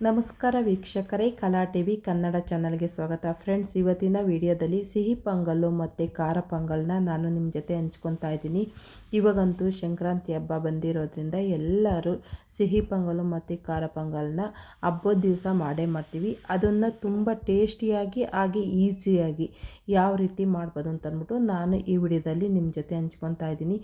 ನಮಸ್ಕಾರ ವೀಕ್ಷಕರೇ, ಕಲಾ ಟಿವಿ ಕನ್ನಡ ಚಾನಲ್ಗೆ ಸ್ವಾಗತ. ಫ್ರೆಂಡ್ಸ್, ಇವತ್ತಿನ ವಿಡಿಯೋದಲ್ಲಿ ಸಿಹಿ ಪೊಂಗಲ್ಲು ಮತ್ತು ಖಾರ ಪೊಂಗಲ್ನ ನಾನು ನಿಮ್ಮ ಜೊತೆ ಹಂಚ್ಕೊತಾ ಇದ್ದೀನಿ. ಇವಾಗಂತೂ ಸಂಕ್ರಾಂತಿ ಹಬ್ಬ ಬಂದಿರೋದ್ರಿಂದ ಎಲ್ಲರೂ ಸಿಹಿ ಪೊಂಗಲ್ಲು ಮತ್ತು ಖಾರ ಪೊಂಗಲ್ನ ಹಬ್ಬದ ದಿವಸ ಮಾಡೇ ಮಾಡ್ತೀವಿ. ಅದನ್ನು ತುಂಬ ಟೇಸ್ಟಿಯಾಗಿ ಹಾಗೆ ಈಸಿಯಾಗಿ ಯಾವ ರೀತಿ ಮಾಡ್ಬೋದು ಅಂತಂದ್ಬಿಟ್ಟು ನಾನು ಈ ವಿಡಿಯೋದಲ್ಲಿ ನಿಮ್ಮ ಜೊತೆ ಹಂಚ್ಕೊತಾ ಇದ್ದೀನಿ.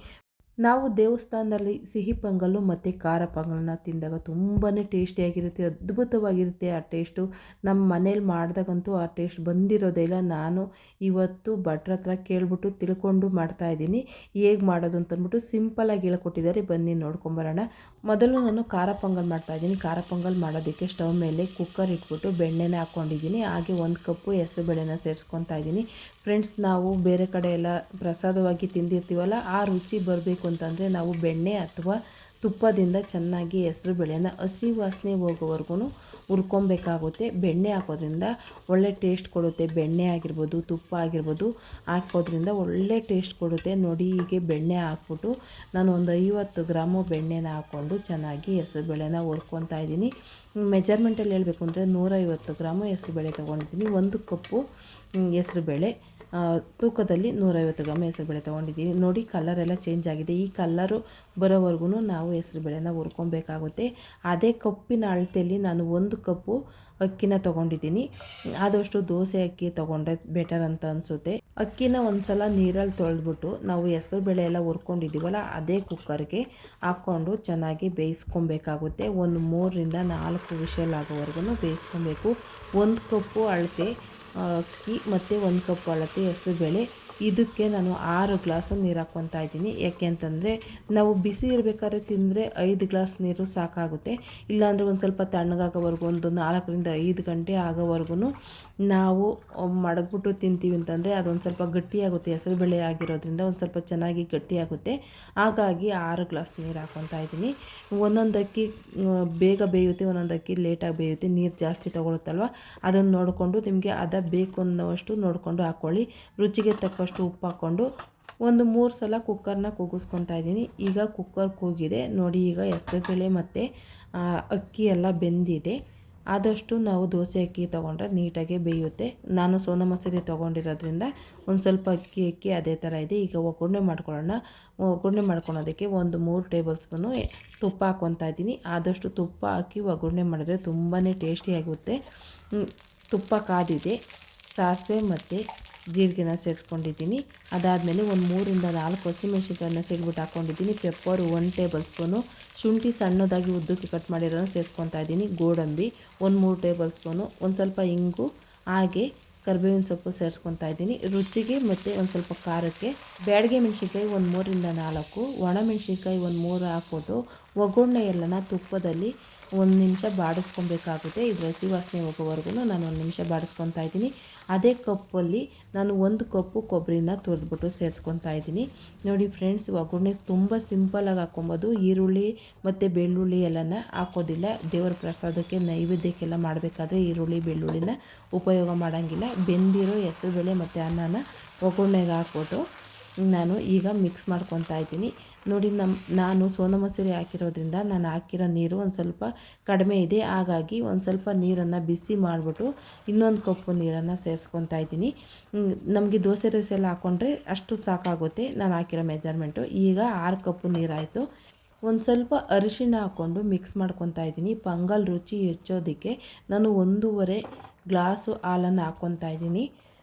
ನಾವು ದೇವಸ್ಥಾನದಲ್ಲಿ ಸಿಹಿ ಪೊಂಗಲ್ಲು ಮತ್ತು ಖಾರ ಪೊಂಗಲ್ನ ತಿಂದಾಗ ತುಂಬಾ ಟೇಸ್ಟಿಯಾಗಿರುತ್ತೆ, ಅದ್ಭುತವಾಗಿರುತ್ತೆ. ಆ ಟೇಸ್ಟು ನಮ್ಮ ಮನೇಲಿ ಮಾಡಿದಾಗಂತೂ ಆ ಟೇಸ್ಟ್ ಬಂದಿರೋದೇ ಇಲ್ಲ. ನಾನು ಇವತ್ತು ಭಟ್ರ ಹತ್ರ ಕೇಳ್ಬಿಟ್ಟು ತಿಳ್ಕೊಂಡು ಮಾಡ್ತಾಯಿದ್ದೀನಿ. ಹೇಗೆ ಮಾಡೋದು ಅಂತಂದ್ಬಿಟ್ಟು ಸಿಂಪಲಾಗಿ ಹೇಳ್ಕೊಟ್ಟಿದ್ದಾರೆ, ಬನ್ನಿ ನೋಡ್ಕೊಂಬರೋಣ. ಮೊದಲು ನಾನು ಖಾರ ಪೊಂಗಲ್ ಮಾಡ್ತಾಯಿದ್ದೀನಿ. ಖಾರ ಪೊಂಗಲ್ ಮಾಡೋದಕ್ಕೆ ಸ್ಟವ್ ಮೇಲೆ ಕುಕ್ಕರ್ ಇಟ್ಬಿಟ್ಟು ಬೆಣ್ಣೆನ ಹಾಕ್ಕೊಂಡಿದ್ದೀನಿ. ಹಾಗೆ 1 ಕಪ್ಪು ಹೆಸರುಬೇಳೆನ ಸೇರಿಸ್ಕೊತಾ ಇದ್ದೀನಿ. ಫ್ರೆಂಡ್ಸ್, ನಾವು ಬೇರೆ ಕಡೆ ಎಲ್ಲ ಪ್ರಸಾದವಾಗಿ ತಿಂದಿರ್ತೀವಲ್ಲ, ಆ ರುಚಿ ಬರಬೇಕು ಅಂತಂದರೆ ನಾವು ಬೆಣ್ಣೆ ಅಥವಾ ತುಪ್ಪದಿಂದ ಚೆನ್ನಾಗಿ ಹೆಸರುಬೇಳೆನ ಹಸಿ ವಾಸನೆ ಹೋಗೋವರೆಗೂ ಹುರ್ಕೊಬೇಕಾಗುತ್ತೆ. ಬೆಣ್ಣೆ ಹಾಕೋದ್ರಿಂದ ಒಳ್ಳೆ ಟೇಸ್ಟ್ ಕೊಡುತ್ತೆ. ಬೆಣ್ಣೆ ಆಗಿರ್ಬೋದು, ತುಪ್ಪ ಆಗಿರ್ಬೋದು ಹಾಕೋದ್ರಿಂದ ಒಳ್ಳೆ ಟೇಸ್ಟ್ ಕೊಡುತ್ತೆ. ನೋಡಿ, ಹೀಗೆ ಬೆಣ್ಣೆ ಹಾಕ್ಬಿಟ್ಟು ನಾನು ಒಂದು 50 ಗ್ರಾಮು ಬೆಣ್ಣೆನ ಹಾಕ್ಕೊಂಡು ಚೆನ್ನಾಗಿ ಹೆಸರುಬೇಳೆನ ಹುರ್ಕೊತಾ ಇದ್ದೀನಿ. ಮೆಜರ್ಮೆಂಟಲ್ಲಿ ಹೇಳಬೇಕು ಅಂದರೆ 150 ಗ್ರಾಮು ಹೆಸರುಬೇಳೆ ತೊಗೊಂಡಿದ್ದೀನಿ. 1 ಕಪ್ಪು ಹೆಸರುಬೇಳೆ ತೂಕದಲ್ಲಿ 150 ಗ್ರಾಮ್ ಹೆಸರುಬೇಳೆ ತೊಗೊಂಡಿದ್ದೀನಿ. ನೋಡಿ, ಕಲರೆಲ್ಲ ಚೇಂಜ್ ಆಗಿದೆ. ಈ ಕಲ್ಲರು ಬರೋವರೆಗೂ ನಾವು ಹೆಸರುಬೇಳೆನ ಹುರ್ಕೊಬೇಕಾಗುತ್ತೆ. ಅದೇ ಕಪ್ಪಿನ ಅಳತೆಯಲ್ಲಿ ನಾನು 1 ಕಪ್ಪು ಅಕ್ಕಿನ ತೊಗೊಂಡಿದ್ದೀನಿ. ಆದಷ್ಟು ದೋಸೆ ಅಕ್ಕಿ ತೊಗೊಂಡ್ರೆ ಬೆಟರ್ ಅಂತ ಅನಿಸುತ್ತೆ. ಅಕ್ಕಿನ ಒಂದು ಸಲ ನೀರಲ್ಲಿ ತೊಳೆದ್ಬಿಟ್ಟು ನಾವು ಹೆಸರುಬೇಳೆ ಎಲ್ಲ ಹುರ್ಕೊಂಡಿದ್ದೀವಲ್ಲ, ಅದೇ ಕುಕ್ಕರ್ಗೆ ಹಾಕ್ಕೊಂಡು ಚೆನ್ನಾಗಿ ಬೇಯಿಸ್ಕೊಬೇಕಾಗುತ್ತೆ. ಒಂದು 3ರಿಂದ 4 ವಿಷಲ್ ಆಗೋವರೆಗೂ ಬೇಯಿಸ್ಕೊಬೇಕು. 1 ಕಪ್ಪು ಅಳತೆ ಅಕ್ಕಿ ಮತ್ತು 1 ಕಪ್ ಅಳತೆ ಹೆಸರುಬೇಳೆ, ಇದಕ್ಕೆ ನಾನು 6 ಗ್ಲಾಸು ನೀರು ಹಾಕ್ಕೊತಾ ಇದ್ದೀನಿ. ಯಾಕೆ ಅಂತಂದರೆ ನಾವು ಬಿಸಿ ಇರಬೇಕಾದ್ರೆ ತಿಂದರೆ 5 ಗ್ಲಾಸ್ ನೀರು ಸಾಕಾಗುತ್ತೆ. ಇಲ್ಲಾಂದರೆ ಒಂದು ಸ್ವಲ್ಪ ತಣ್ಣಗಾಗೋವರೆಗೂ ಒಂದು 4ರಿಂದ 5 ಗಂಟೆ ಆಗೋವರೆಗೂ ನಾವು ಮಡಗ್ಬಿಟ್ಟು ತಿಂತೀವಿ ಅಂತಂದರೆ ಅದೊಂದು ಸ್ವಲ್ಪ ಗಟ್ಟಿಯಾಗುತ್ತೆ. ಹೆಸರುಬೇಳೆ ಆಗಿರೋದ್ರಿಂದ ಒಂದು ಸ್ವಲ್ಪ ಚೆನ್ನಾಗಿ ಗಟ್ಟಿಯಾಗುತ್ತೆ. ಹಾಗಾಗಿ 6 ಗ್ಲಾಸ್ ನೀರು ಹಾಕ್ಕೊತಾ ಇದ್ದೀನಿ. ಒಂದೊಂದು ಅಕ್ಕಿ ಬೇಗ ಬೇಯುತ್ತೆ, ಒಂದೊಂದು ಅಕ್ಕಿ ಲೇಟಾಗಿ ಬೇಯುತ್ತೆ. ನೀರು ಜಾಸ್ತಿ ತೊಗೊಳುತ್ತಲ್ವ, ಅದನ್ನು ನೋಡಿಕೊಂಡು ನಿಮಗೆ ಬೇಕು ಅನ್ನೋಷ್ಟು ನೋಡಿಕೊಂಡು ಹಾಕ್ಕೊಳ್ಳಿ. ರುಚಿಗೆ ತಕ್ಕಷ್ಟು ಉಪ್ಪು ಹಾಕ್ಕೊಂಡು ಒಂದು 3 ಸಲ ಕುಕ್ಕರ್ನ ಕೂಗಿಸ್ಕೊತಾ ಇದ್ದೀನಿ. ಈಗ ಕುಕ್ಕರ್ ಕೂಗಿದೆ ನೋಡಿ. ಈಗ ಹೆಸರುಬೇಳೆ ಮತ್ತು ಅಕ್ಕಿ ಎಲ್ಲ ಬೆಂದಿದೆ. ಆದಷ್ಟು ನಾವು ದೋಸೆ ಅಕ್ಕಿ ತೊಗೊಂಡ್ರೆ ನೀಟಾಗಿ ಬೇಯುತ್ತೆ. ನಾನು ಸೋನಾ ಮಸೂರಿ ತೊಗೊಂಡಿರೋದ್ರಿಂದ ಒಂದು ಸ್ವಲ್ಪ ಅಕ್ಕಿ ಅದೇ ಥರ ಇದೆ. ಈಗ ಒಗ್ಗರಣೆ ಮಾಡ್ಕೊಳ್ಳೋಣ. ಒಗ್ಗರಣೆ ಮಾಡ್ಕೊಳೋದಕ್ಕೆ ಒಂದು 3 ಟೇಬಲ್ ಸ್ಪೂನು ತುಪ್ಪ ಹಾಕ್ಕೊತಾ ಇದ್ದೀನಿ. ಆದಷ್ಟು ತುಪ್ಪ ಹಾಕಿ ಒಗ್ಗರಣೆ ಮಾಡಿದ್ರೆ ತುಂಬಾ ಟೇಸ್ಟಿಯಾಗುತ್ತೆ. ತುಪ್ಪ ಕಾದಿದೆ. ಸಾಸಿವೆ ಮತ್ತು ಜೀರಿಗೆನ ಸೇರಿಸ್ಕೊಂಡಿದ್ದೀನಿ. ಅದಾದಮೇಲೆ ಒಂದು 3ರಿಂದ 4 ಹಸಿಮೆಣ್ಸಿನ್ಕಾಯನ್ನ ಸಿಡ್ಬಿಟ್ಟು ಹಾಕ್ಕೊಂಡಿದ್ದೀನಿ. ಪೆಪ್ಪರು 1 ಟೇಬಲ್ ಸ್ಪೂನು, ಶುಂಠಿ ಸಣ್ಣದಾಗಿ ಉದ್ದಕ್ಕೆ ಕಟ್ ಮಾಡಿರೋನ ಸೇರಿಸ್ಕೊತಾ ಇದ್ದೀನಿ. ಗೋಡಂಬಿ ಒಂದು 3 ಟೇಬಲ್ ಸ್ಪೂನು, ಒಂದು ಸ್ವಲ್ಪ ಇಂಗು, ಹಾಗೆ ಕರಿಬೇವಿನ ಸೊಪ್ಪು ಸೇರಿಸ್ಕೊತಾ ಇದ್ದೀನಿ ರುಚಿಗೆ. ಮತ್ತು ಒಂದು ಸ್ವಲ್ಪ ಖಾರಕ್ಕೆ ಬ್ಯಾಡಗೆ ಮೆಣಸಿನ್ಕಾಯಿ ಒಂದು 3ರಿಂದ 4, ಒಣಮೆಣ್ಸಿನ್ಕಾಯಿ ಒಂದು 3 ಹಾಕ್ಬಿಟ್ಟು ಒಗ್ಗರಣೆ ಎಲ್ಲನ ತುಪ್ಪದಲ್ಲಿ 1 ನಿಮಿಷ ಬಾಡಿಸ್ಕೊಬೇಕಾಗುತ್ತೆ. ಇದು ಹಸಿ ವಾಸನೆ ಹೋಗೋವರೆಗೂ ನಾನು 1 ನಿಮಿಷ ಬಾಡಿಸ್ಕೊತಾ ಇದ್ದೀನಿ. ಅದೇ ಕಪ್ಪಲ್ಲಿ ನಾನು 1 ಕಪ್ಪು ಕೊಬ್ಬರಿನ ತುರಿದ್ಬಿಟ್ಟು ಸೇರಿಸ್ಕೊತಾ ಇದ್ದೀನಿ. ನೋಡಿ ಫ್ರೆಂಡ್ಸ್, ಒಗ್ಗರಣೆ ತುಂಬ ಸಿಂಪಲಾಗಿ ಹಾಕ್ಕೊಬೋದು. ಈರುಳ್ಳಿ ಮತ್ತು ಬೆಳ್ಳುಳ್ಳಿ ಎಲ್ಲನ ಹಾಕೋದಿಲ್ಲ. ದೇವರ ಪ್ರಸಾದಕ್ಕೆ ನೈವೇದ್ಯಕ್ಕೆಲ್ಲ ಮಾಡಬೇಕಾದ್ರೆ ಈರುಳ್ಳಿ ಬೆಳ್ಳುಳ್ಳಿನ ಉಪಯೋಗ ಮಾಡೋಂಗಿಲ್ಲ. ಬೆಂದಿರೋ ಹೆಸರುಬೇಳೆ ಮತ್ತು ಅನ್ನನ ಒಗ್ಗರಣೆಗೆ ಹಾಕ್ಬಿಟ್ಟು ನಾನು ಈಗ ಮಿಕ್ಸ್ ಮಾಡ್ಕೊತಾ ಇದ್ದೀನಿ. ನೋಡಿ, ನಾನು ಸೋನಾ ಮಸೂರಿ ಹಾಕಿರೋದ್ರಿಂದ ನಾನು ಹಾಕಿರೋ ನೀರು ಒಂದು ಸ್ವಲ್ಪ ಕಡಿಮೆ ಇದೆ. ಹಾಗಾಗಿ ಒಂದು ಸ್ವಲ್ಪ ನೀರನ್ನು ಬಿಸಿ ಮಾಡಿಬಿಟ್ಟು ಇನ್ನೊಂದು ಕಪ್ಪು ನೀರನ್ನು ಸೇರಿಸ್ಕೊತಾ ಇದ್ದೀನಿ. ನಮಗೆ ದೋಸೆ ರೈಸ್ ಎಲ್ಲ ಹಾಕ್ಕೊಂಡ್ರೆ ಅಷ್ಟು ಸಾಕಾಗುತ್ತೆ ನಾನು ಹಾಕಿರೋ ಮೆಜರ್ಮೆಂಟು. ಈಗ 6 ಕಪ್ಪು ನೀರಾಯಿತು. ಒಂದು ಸ್ವಲ್ಪ ಅರಿಶಿಣ ಹಾಕ್ಕೊಂಡು ಮಿಕ್ಸ್ ಮಾಡ್ಕೊತಾ ಇದ್ದೀನಿ. ಪೊಂಗಲ್ ರುಚಿ ಹೆಚ್ಚೋದಕ್ಕೆ ನಾನು 1.5 ಗ್ಲಾಸು ಹಾಲನ್ನು ಹಾಕ್ಕೊತಾ ಇದ್ದೀನಿ.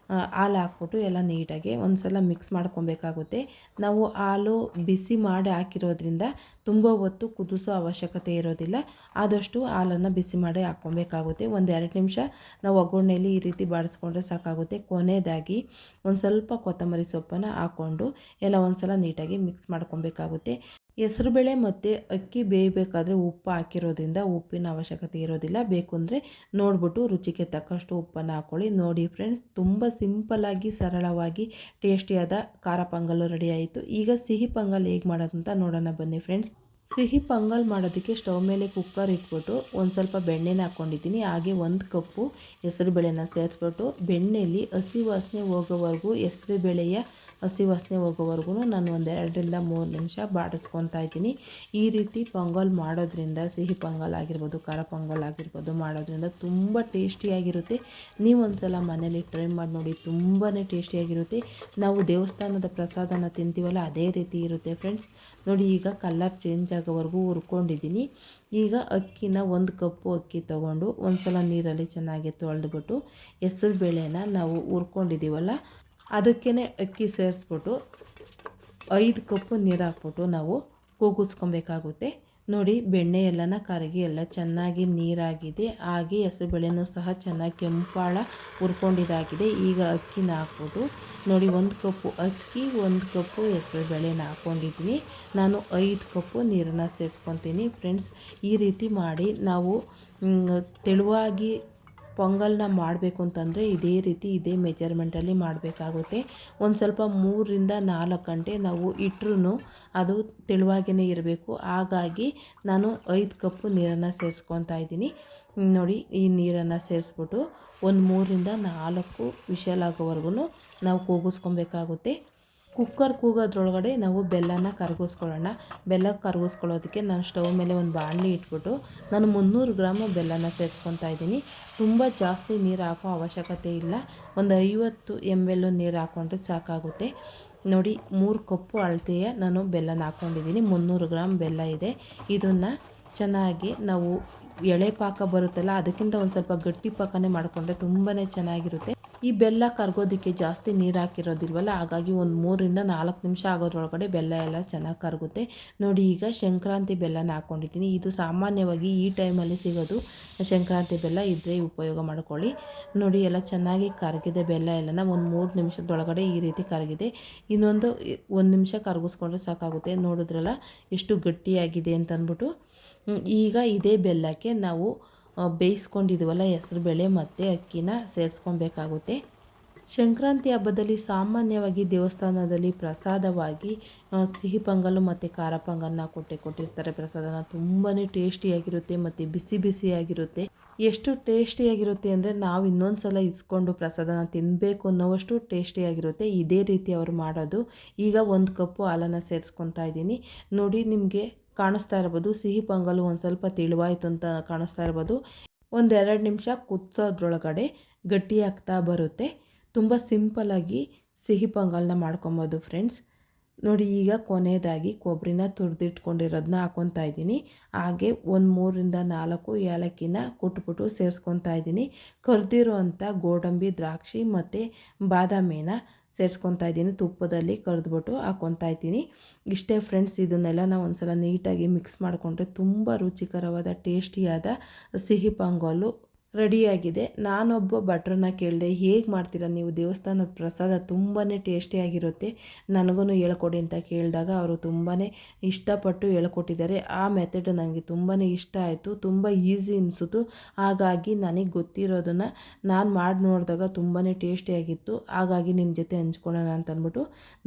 ಹಾಲು ಹಾಕ್ಬಿಟ್ಟು ಎಲ್ಲ ನೀಟಾಗಿ ಒಂದು ಸಲ ಮಿಕ್ಸ್ ಮಾಡ್ಕೊಬೇಕಾಗುತ್ತೆ. ನಾವು ಹಾಲು ಬಿಸಿ ಮಾಡಿ ಹಾಕಿರೋದ್ರಿಂದ ತುಂಬ ಹೊತ್ತು ಕುದಿಸೋ ಅವಶ್ಯಕತೆ ಇರೋದಿಲ್ಲ. ಆದಷ್ಟು ಹಾಲನ್ನು ಬಿಸಿ ಮಾಡಿ ಹಾಕ್ಕೊಬೇಕಾಗುತ್ತೆ. ಒಂದು 2 ನಿಮಿಷ ನಾವು ಒಗ್ಗರಣೆಯಲ್ಲಿ ಈ ರೀತಿ ಬಾಡಿಸ್ಕೊಂಡ್ರೆ ಸಾಕಾಗುತ್ತೆ. ಕೊನೆಯದಾಗಿ ಒಂದು ಸ್ವಲ್ಪ ಕೊತ್ತಂಬರಿ ಸೊಪ್ಪನ್ನು ಹಾಕ್ಕೊಂಡು ಎಲ್ಲ ಒಂದು ಸಲ ನೀಟಾಗಿ ಮಿಕ್ಸ್ ಮಾಡ್ಕೊಬೇಕಾಗುತ್ತೆ. ಹೆಸರುಬೇಳೆ ಮತ್ತು ಅಕ್ಕಿ ಬೇಯಬೇಕಾದ್ರೆ ಉಪ್ಪು ಹಾಕಿರೋದ್ರಿಂದ ಉಪ್ಪಿನ ಅವಶ್ಯಕತೆ ಇರೋದಿಲ್ಲ. ಬೇಕು ಅಂದರೆ ನೋಡಿಬಿಟ್ಟು ರುಚಿಗೆ ತಕ್ಕಷ್ಟು ಉಪ್ಪನ್ನು ಹಾಕ್ಕೊಳ್ಳಿ. ನೋಡಿ ಫ್ರೆಂಡ್ಸ್, ತುಂಬ ಸಿಂಪಲ್ಲಾಗಿ ಸರಳವಾಗಿ ಟೇಸ್ಟಿಯಾದ ಖಾರ ಪೊಂಗಲ್ಲು ರೆಡಿ ಆಯಿತು. ಈಗ ಸಿಹಿ ಪೊಂಗಲ್ ಹೇಗೆ ಮಾಡೋದು ಅಂತ ನೋಡೋಣ ಬನ್ನಿ ಫ್ರೆಂಡ್ಸ್. ಸಿಹಿ ಪೊಂಗಲ್ ಮಾಡೋದಕ್ಕೆ ಸ್ಟವ್ ಮೇಲೆ ಕುಕ್ಕರ್ ಇಟ್ಬಿಟ್ಟು ಒಂದು ಸ್ವಲ್ಪ ಬೆಣ್ಣೆನ ಹಾಕ್ಕೊಂಡಿದ್ದೀನಿ. ಹಾಗೆ 1 ಕಪ್ಪು ಹೆಸರುಬೇಳೆನ ಸೇರಿಸ್ಬಿಟ್ಟು ಬೆಣ್ಣೆಯಲ್ಲಿ ಹಸಿ ವಾಸನೆ ಹೋಗೋವರೆಗೂ ಹೆಸರುಬೇಳೆಯ ಹಸಿ ವಾಸನೆ ಹೋಗೋವರೆಗೂ ನಾನು ಒಂದು 2-3 ನಿಮಿಷ ಬಾಡಿಸ್ಕೊತಾ ಇದ್ದೀನಿ. ಈ ರೀತಿ ಪೊಂಗಲ್ ಮಾಡೋದ್ರಿಂದ, ಸಿಹಿ ಪೊಂಗಲ್ ಆಗಿರ್ಬೋದು, ಖಾರ ಪೊಂಗಲ್ ಆಗಿರ್ಬೋದು ಮಾಡೋದ್ರಿಂದ ತುಂಬ ಟೇಸ್ಟಿಯಾಗಿರುತ್ತೆ. ನೀವು ಒಂದ್ಸಲ ಮನೇಲಿ ಟ್ರೈ ಮಾಡಿ ನೋಡಿ, ತುಂಬಾ ಟೇಸ್ಟಿಯಾಗಿರುತ್ತೆ. ನಾವು ದೇವಸ್ಥಾನದ ಪ್ರಸಾದನ ತಿಂತೀವಲ್ಲ ಅದೇ ರೀತಿ ಇರುತ್ತೆ ಫ್ರೆಂಡ್ಸ್. ನೋಡಿ ಈಗ ಕಲರ್ ಚೇಂಜ್ ಆಗೋವರೆಗೂ ಹುರ್ಕೊಂಡಿದ್ದೀನಿ. ಈಗ ಅಕ್ಕಿನ 1 ಕಪ್ಪು ಅಕ್ಕಿ ತೊಗೊಂಡು ಒಂದು ಸಲ ನೀರಲ್ಲಿ ಚೆನ್ನಾಗಿ ತೊಳೆದ್ಬಿಟ್ಟು ಹೆಸರು ಬೇಳೆನ ನಾವು ಹುರ್ಕೊಂಡಿದ್ದೀವಲ್ಲ ಅದಕ್ಕೇ ಅಕ್ಕಿ ಸೇರಿಸ್ಬಿಟ್ಟು 5 ಕಪ್ಪು ನೀರು ಹಾಕ್ಬಿಟ್ಟು ನಾವು ಕೂಗಿಸ್ಕೊಬೇಕಾಗುತ್ತೆ. ನೋಡಿ ಬೆಣ್ಣೆ ಎಲ್ಲನ ಕರಗಿ ಎಲ್ಲ ಚೆನ್ನಾಗಿ ನೀರಾಗಿದೆ. ಹಾಗೆ ಹೆಸರುಬೇಳೆನೂ ಸಹ ಚೆನ್ನಾಗಿ ಕೆಂಪಾಳ ಹುರ್ಕೊಂಡಿದ್ದಾಗಿದೆ. ಈಗ ಅಕ್ಕಿನ ಹಾಕ್ಬಿಟ್ಟು ನೋಡಿ 1 ಕಪ್ಪು ಅಕ್ಕಿ, 1 ಕಪ್ಪು ಹೆಸರುಬೇಳೆನ ಹಾಕ್ಕೊಂಡಿದ್ದೀನಿ. ನಾನು 5 ಕಪ್ಪು ನೀರನ್ನು ಸೇರಿಸ್ಕೊತೀನಿ ಫ್ರೆಂಡ್ಸ್. ಈ ರೀತಿ ಮಾಡಿ ನಾವು ತೆಳುವಾಗಿ ಪೊಂಗಲ್ನ ಮಾಡಬೇಕು ಅಂತಂದರೆ ಇದೇ ರೀತಿ ಇದೇ ಮೆಜರ್ಮೆಂಟಲ್ಲಿ ಮಾಡಬೇಕಾಗುತ್ತೆ. ಒಂದು ಸ್ವಲ್ಪ 3-4 ಗಂಟೆ ನಾವು ಇಟ್ಟರೂ ಅದು ತೆಳುವಾಗಿಯೇ ಇರಬೇಕು. ಹಾಗಾಗಿ ನಾನು 5 ಕಪ್ಪು ನೀರನ್ನು ಸೇರಿಸ್ಕೊತಾ ಇದ್ದೀನಿ. ನೋಡಿ ಈ ನೀರನ್ನು ಸೇರಿಸ್ಬಿಟ್ಟು ಒಂದು 3-4 ವಿಷಲ್ ಆಗೋವರೆಗೂ ನಾವು ಕೂಗಿಸ್ಕೊಬೇಕಾಗುತ್ತೆ. ಕುಕ್ಕರ್ ಕೂಗೋದ್ರೊಳಗಡೆ ನಾವು ಬೆಲ್ಲನ ಕರಗಿಸ್ಕೊಳ್ಳೋಣ. ಬೆಲ್ಲ ಕರಗಿಸ್ಕೊಳ್ಳೋದಕ್ಕೆ ನಾನು ಸ್ಟವ್ ಮೇಲೆ ಒಂದು ಬಾಣಲಿ ಇಟ್ಬಿಟ್ಟು ನಾನು 300 ಗ್ರಾಮು ಬೆಲ್ಲನ ಸೇರಿಸ್ಕೊತಾ ಇದ್ದೀನಿ. ತುಂಬ ಜಾಸ್ತಿ ನೀರು ಹಾಕೋ ಅವಶ್ಯಕತೆ ಇಲ್ಲ. ಒಂದು 50 ml ನೀರು ಹಾಕ್ಕೊಂಡ್ರೆ ಸಾಕಾಗುತ್ತೆ. ನೋಡಿ 3 ಕಪ್ಪು ಅಳತೆಯ ನಾನು ಬೆಲ್ಲನ ಹಾಕ್ಕೊಂಡಿದ್ದೀನಿ. 300 ಗ್ರಾಮ್ ಬೆಲ್ಲ ಇದೆ. ಇದನ್ನು ಚೆನ್ನಾಗಿ ನಾವು ಎಳೆ ಪಾಕ ಬರುತ್ತಲ್ಲ ಅದಕ್ಕಿಂತ ಒಂದು ಸ್ವಲ್ಪ ಗಟ್ಟಿ ಪಾಕನೇ ಮಾಡಿಕೊಂಡ್ರೆ ತುಂಬಾ ಚೆನ್ನಾಗಿರುತ್ತೆ. ಈ ಬೆಲ್ಲ ಕರಗೋದಕ್ಕೆ ಜಾಸ್ತಿ ನೀರು ಹಾಕಿರೋದಿಲ್ವಲ್ಲ, ಹಾಗಾಗಿ ಒಂದು 3-4 ನಿಮಿಷ ಆಗೋದ್ರೊಳಗಡೆ ಬೆಲ್ಲ ಎಲ್ಲ ಚೆನ್ನಾಗಿ ಕರಗುತ್ತೆ. ನೋಡಿ ಈಗ ಸಂಕ್ರಾಂತಿ ಬೆಲ್ಲನ ಹಾಕ್ಕೊಂಡಿದ್ದೀನಿ. ಇದು ಸಾಮಾನ್ಯವಾಗಿ ಈ ಟೈಮಲ್ಲಿ ಸಿಗೋದು ಸಂಕ್ರಾಂತಿ ಬೆಲ್ಲ, ಇದ್ದರೆ ಉಪಯೋಗ ಮಾಡ್ಕೊಳ್ಳಿ. ನೋಡಿ ಎಲ್ಲ ಚೆನ್ನಾಗಿ ಕರಗಿದೆ ಬೆಲ್ಲ ಎಲ್ಲನ. ಒಂದು 3 ನಿಮಿಷದೊಳಗಡೆ ಈ ರೀತಿ ಕರಗಿದೆ. ಇನ್ನೊಂದು 1 ನಿಮಿಷ ಕರಗಿಸ್ಕೊಂಡ್ರೆ ಸಾಕಾಗುತ್ತೆ. ನೋಡಿದ್ರಲ್ಲ ಎಷ್ಟು ಗಟ್ಟಿಯಾಗಿದೆ ಅಂತಂದ್ಬಿಟ್ಟು. ಈಗ ಇದೇ ಬೆಲ್ಲಕ್ಕೆ ನಾವು ಬೇಯಿಸ್ಕೊಂಡಿದ್ದೀವಲ್ಲ ಹೆಸರುಬೇಳೆ ಮತ್ತು ಅಕ್ಕಿನ ಸೇರಿಸ್ಕೊಬೇಕಾಗುತ್ತೆ. ಸಂಕ್ರಾಂತಿ ಹಬ್ಬದಲ್ಲಿ ಸಾಮಾನ್ಯವಾಗಿ ದೇವಸ್ಥಾನದಲ್ಲಿ ಪ್ರಸಾದವಾಗಿ ಸಿಹಿ ಪೊಂಗಲ್ಲು ಮತ್ತು ಖಾರ ಪೊಂಗಲ್ನ ಕೊಟ್ಟಿರ್ತಾರೆ. ಪ್ರಸಾದನ ತುಂಬಾ ಟೇಸ್ಟಿಯಾಗಿರುತ್ತೆ ಮತ್ತು ಬಿಸಿ ಬಿಸಿಯಾಗಿರುತ್ತೆ. ಎಷ್ಟು ಟೇಸ್ಟಿಯಾಗಿರುತ್ತೆ ಅಂದರೆ ನಾವು ಇನ್ನೊಂದು ಸಲ ಇಸ್ಕೊಂಡು ಪ್ರಸಾದನ ತಿನ್ನಬೇಕು ಅನ್ನೋವಷ್ಟು ಟೇಸ್ಟಿಯಾಗಿರುತ್ತೆ. ಇದೇ ರೀತಿ ಅವ್ರು ಮಾಡೋದು. ಈಗ 1 ಕಪ್ಪು ಹಾಲನ್ನು ಸೇರಿಸ್ಕೊತಾ ಇದ್ದೀನಿ. ನೋಡಿ ನಿಮಗೆ ಕಾಣಿಸ್ತಾ ಇರ್ಬೋದು, ಸಿಹಿ ಪೊಂಗಲ್ಲು ಒಂದು ಸ್ವಲ್ಪ ತೆಳುವಾಯಿತು ಅಂತ ಕಾಣಿಸ್ತಾ ಇರ್ಬೋದು. ಒಂದು 2 ನಿಮಿಷ ಕುದಿಸೋದ್ರೊಳಗಡೆ ಗಟ್ಟಿ ಆಗ್ತಾ ಬರುತ್ತೆ. ತುಂಬ ಸಿಂಪಲ್ಲಾಗಿ ಸಿಹಿ ಪೊಂಗಲ್ನ ಮಾಡ್ಕೊಬೋದು ಫ್ರೆಂಡ್ಸ್. ನೋಡಿ ಈಗ ಕೊನೆಯದಾಗಿ ಕೊಬ್ಬರಿನ ತುರಿದಿಟ್ಕೊಂಡಿರೋದನ್ನ ಹಾಕ್ಕೊತಾ ಇದ್ದೀನಿ. ಹಾಗೆ ಒಂದು 3-4 ಏಲಕ್ಕಿನ ಕುಟ್ಬಿಟ್ಟು ಸೇರಿಸ್ಕೊತಾ ಇದ್ದೀನಿ. ಕರ್ದಿರೋ ಅಂಥ ಗೋಡಂಬಿ, ದ್ರಾಕ್ಷಿ ಮತ್ತು ಬಾದಾಮಿನ ಸೇರಿಸ್ಕೊತಾ ಇದ್ದೀನಿ. ತುಪ್ಪದಲ್ಲಿ ಕರೆದ್ಬಿಟ್ಟು ಹಾಕ್ಕೊತಾ ಇದ್ದೀನಿ. ಇಷ್ಟೇ ಫ್ರೆಂಡ್ಸ್. ಇದನ್ನೆಲ್ಲ ನಾವು ಒಂದು ಸಲ ನೀಟಾಗಿ ಮಿಕ್ಸ್ ಮಾಡಿಕೊಂಡ್ರೆ ತುಂಬ ರುಚಿಕರವಾದ ಟೇಸ್ಟಿಯಾದ ಸಿಹಿ ಪೊಂಗಲ್ಲು ರೆಡಿಯಾಗಿದೆ. ನಾನೊಬ್ಬ ಭಟ್ರನ್ನ ಕೇಳಿದೆ, ಹೇಗೆ ಮಾಡ್ತೀರಾ ನೀವು ದೇವಸ್ಥಾನದ ಪ್ರಸಾದ ತುಂಬಾ ಟೇಸ್ಟಿಯಾಗಿರುತ್ತೆ, ನನಗೂ ಹೇಳ್ಕೊಡಿ ಅಂತ ಕೇಳಿದಾಗ ಅವರು ತುಂಬಾ ಇಷ್ಟಪಟ್ಟು ಹೇಳ್ಕೊಟ್ಟಿದ್ದಾರೆ. ಆ ಮೆಥಡ್ ನನಗೆ ತುಂಬಾ ಇಷ್ಟ ಆಯಿತು, ತುಂಬ ಈಸಿ ಅನಿಸಿತು. ಹಾಗಾಗಿ ನನಗೆ ಗೊತ್ತಿರೋದನ್ನು ನಾನು ಮಾಡಿ ನೋಡಿದಾಗ ತುಂಬಾ ಟೇಸ್ಟಿಯಾಗಿತ್ತು. ಹಾಗಾಗಿ ನಿಮ್ಮ ಜೊತೆ ಹಂಚ್ಕೊಳ್ಳೋಣ ಅಂತಂದ್ಬಿಟ್ಟು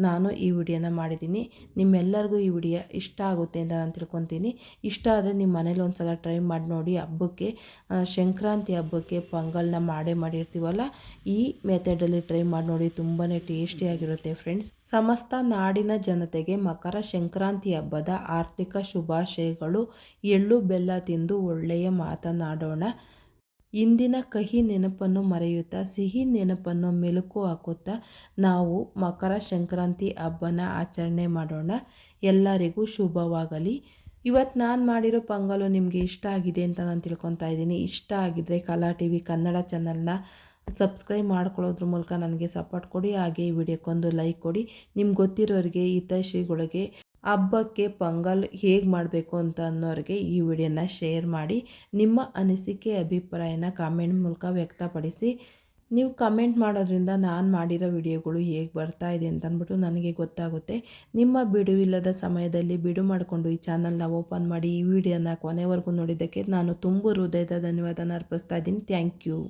ನಾನು ಈ ವಿಡಿಯೋನ ಮಾಡಿದ್ದೀನಿ. ನಿಮ್ಮೆಲ್ಲರಿಗೂ ಈ ವಿಡಿಯೋ ಇಷ್ಟ ಆಗುತ್ತೆ ಅಂತ ನಾನು ತಿಳ್ಕೊತೀನಿ. ಇಷ್ಟ ಆದರೆ ನಿಮ್ಮ ಮನೇಲಿ ಒಂದು ಸಲ ಟ್ರೈ ಮಾಡಿ ನೋಡಿ. ಹಬ್ಬಕ್ಕೆ ಸಂಕ್ರಾಂತಿ ಹಬ್ಬಕ್ಕೆ ಪೊಂಗಲ್ನ ಮಾಡಿರ್ತೀವಲ್ಲ, ಈ ಮೆಥಡಲ್ಲಿ ಟ್ರೈ ಮಾಡಿ ನೋಡಿ. ತುಂಬಾ ಟೇಸ್ಟಿಯಾಗಿರುತ್ತೆ ಫ್ರೆಂಡ್ಸ್. ಸಮಸ್ತ ನಾಡಿನ ಜನತೆಗೆ ಮಕರ ಸಂಕ್ರಾಂತಿ ಹಬ್ಬದ ಆರ್ಥಿಕ ಶುಭಾಶಯಗಳು. ಎಳ್ಳು ಬೆಲ್ಲ ತಿಂದು ಒಳ್ಳೆಯ ಮಾತನಾಡೋಣ. ಇಂದಿನ ಕಹಿ ನೆನಪನ್ನು ಮರೆಯುತ್ತಾ ಸಿಹಿ ನೆನಪನ್ನು ಮೆಲುಕು ಹಾಕುತ್ತಾ ನಾವು ಮಕರ ಸಂಕ್ರಾಂತಿ ಹಬ್ಬನ ಆಚರಣೆ ಮಾಡೋಣ. ಎಲ್ಲರಿಗೂ ಶುಭವಾಗಲಿ. ಇವತ್ತು ನಾನು ಮಾಡಿರೋ ಪೊಂಗಲ್ಲು ನಿಮಗೆ ಇಷ್ಟ ಆಗಿದೆ ಅಂತ ನಾನು ತಿಳ್ಕೊತಾ ಇದ್ದೀನಿ. ಇಷ್ಟ ಆಗಿದ್ದರೆ ಕಲಾ TV ಕನ್ನಡ ಚಾನಲ್ನ ಸಬ್ಸ್ಕ್ರೈಬ್ ಮಾಡ್ಕೊಳ್ಳೋದ್ರ ಮೂಲಕ ನನಗೆ ಸಪೋರ್ಟ್ ಕೊಡಿ. ಹಾಗೆ ಈ ವಿಡಿಯೋಕ್ಕೊಂದು ಲೈಕ್ ಕೊಡಿ. ನಿಮ್ಗೆ ಗೊತ್ತಿರೋರಿಗೆ, ಹಿತೈಷಿಗಳಿಗೆ ಹಬ್ಬಕ್ಕೆ ಪೊಂಗಲ್ ಹೇಗೆ ಮಾಡಬೇಕು ಅಂತ ಅನ್ನೋರಿಗೆ ಈ ವಿಡಿಯೋನ ಶೇರ್ ಮಾಡಿ. ನಿಮ್ಮ ಅನಿಸಿಕೆ ಅಭಿಪ್ರಾಯನ ಕಾಮೆಂಟ್ ಮೂಲಕ ವ್ಯಕ್ತಪಡಿಸಿ. ನೀವು ಕಮೆಂಟ್ ಮಾಡೋದ್ರಿಂದ ನಾನು ಮಾಡಿರೋ ವಿಡಿಯೋಗಳು ಹೇಗೆ ಬರ್ತಾ ಇದೆ ಅಂತಂದ್ಬಿಟ್ಟು ನನಗೆ ಗೊತ್ತಾಗುತ್ತೆ. ನಿಮ್ಮ ಬಿಡುವಿಲ್ಲದ ಸಮಯದಲ್ಲಿ ಬಿಡು ಮಾಡಿಕೊಂಡು ಈ ಚಾನಲ್ನ ಓಪನ್ ಮಾಡಿ ಈ ವಿಡಿಯೋನ ಕೊನೆವರೆಗೂ ನೋಡಿದ್ದಕ್ಕೆ ನಾನು ತುಂಬ ಹೃದಯದ ಧನ್ಯವಾದನ ಅರ್ಪಿಸ್ತಾ ಇದ್ದೀನಿ. Thank you.